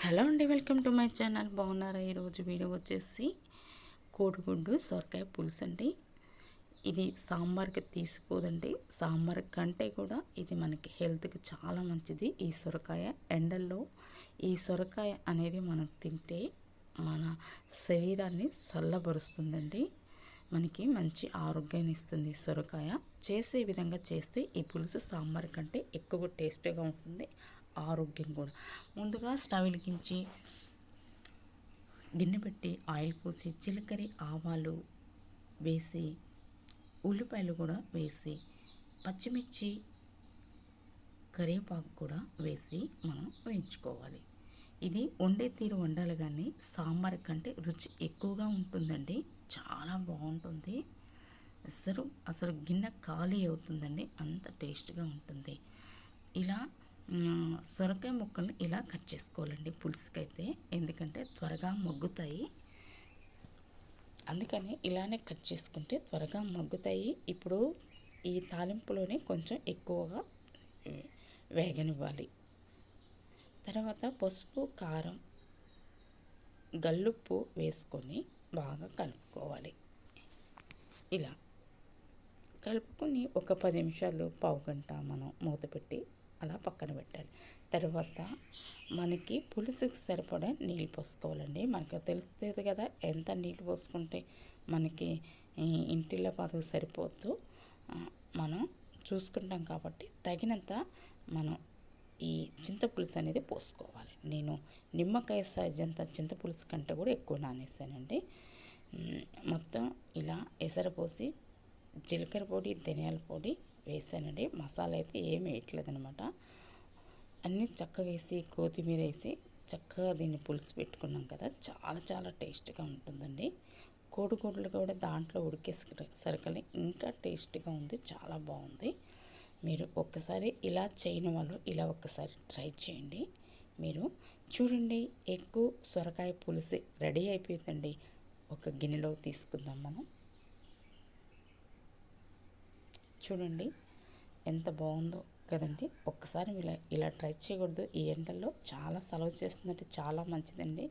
Hello అండి, welcome to my channel. బాగున్నారా? ఈరోజు వీడియో వచ్చేసి కోడిగుడ్డు సొరకాయ పులుసు అండి. ఇది సాంబార్కి తీసిపోదండి. సాంబార్ కంటే కూడా ఇది మనకి హెల్త్కి చాలా మంచిది. ఈ సొరకాయ ఎండల్లో ఈ సొరకాయ అనేది మనం తింటే మన శరీరాన్ని చల్లబరుస్తుందండి. మనకి మంచి ఆరోగ్యాన్ని ఇస్తుంది సొరకాయ. చేసే విధంగా చేస్తే ఈ పులుసు సాంబార్ కంటే ఎక్కువ టేస్ట్గా ఉంటుంది, ఆరోగ్యం కూడా. ముందుగా స్టవ్ వెలిగించి గిన్నె పెట్టి ఆయిల్ పోసి జీలకర్ర ఆవాలు వేసి ఉల్లిపాయలు కూడా వేసి పచ్చిమిర్చి కరివేపాకు కూడా వేసి మనం వేయించుకోవాలి. ఇది వండే తీరు వండాలి, కానీ సాంబార్ కంటే రుచి ఎక్కువగా ఉంటుందండి. చాలా బాగుంటుంది. అసలు గిన్నె ఖాళీ అవుతుందండి, అంత టేస్ట్గా ఉంటుంది. ఇలా సొరకాయ ముక్కల్ని ఇలా కట్ చేసుకోవాలండి పులుసుకైతే, ఎందుకంటే త్వరగా మగ్గుతాయి. అందుకని ఇలానే కట్ చేసుకుంటే త్వరగా మగ్గుతాయి. ఇప్పుడు ఈ తాలింపులోనే కొంచెం ఎక్కువగా వేగనివ్వాలి. తర్వాత పసుపు, కారం, గల్లుప్పు వేసుకొని బాగా కలుపుకోవాలి. ఇలా కలుపుకొని ఒక 10 నిమిషాలు, పావుగంట మనం మూత పెట్టి అలా పక్కన పెట్టాలి. తర్వాత మనకి పులుసుకి సరిపడా నీళ్ళు పోసుకోవాలండి. మనకు తెలుస్తుంది కదా ఎంత నీళ్ళు పోసుకుంటే మనకి ఇంటిలో పాతకు సరిపోద్దు. మనం చూసుకుంటాం కాబట్టి తగినంత మనం ఈ చింతపులుసు అనేది పోసుకోవాలి. నేను నిమ్మకాయ సైజ్ అంత చింతపులుసు కంటే కూడా ఎక్కువ నానేసానండి. మొత్తం ఇలా ఎసరు పోసి జీలకర్ర పొడి, ధనియాల పొడి వేసానండి. మసాలా అయితే ఏమి వేయట్లేదనమాట. అన్నీ చక్కగా వేసి కొత్తిమీర వేసి చక్కగా దీన్ని పులుసు పెట్టుకున్నాం కదా, చాలా చాలా టేస్ట్గా ఉంటుందండి. కోడిగుడ్లు కూడా దాంట్లో ఉడికేసరికి ఇంకా టేస్ట్గా ఉంది, చాలా బాగుంది. మీరు ఒక్కసారి ఇలా చేయని వాళ్ళు ఇలా ఒక్కసారి ట్రై చేయండి. మీరు చూడండి, ఎక్కువ సొరకాయ పులుసు రెడీ అయిపోయిందండి. ఒక గిన్నెలో తీసుకుందాం మనం. చూడండి ఎంత బాగుందో కదండి. ఒక్కసారి ఇలా ట్రై చేయకూడదు. ఈ ఎండల్లో చాలా సలవ చేస్తుందంటే చాలా మంచిదండి.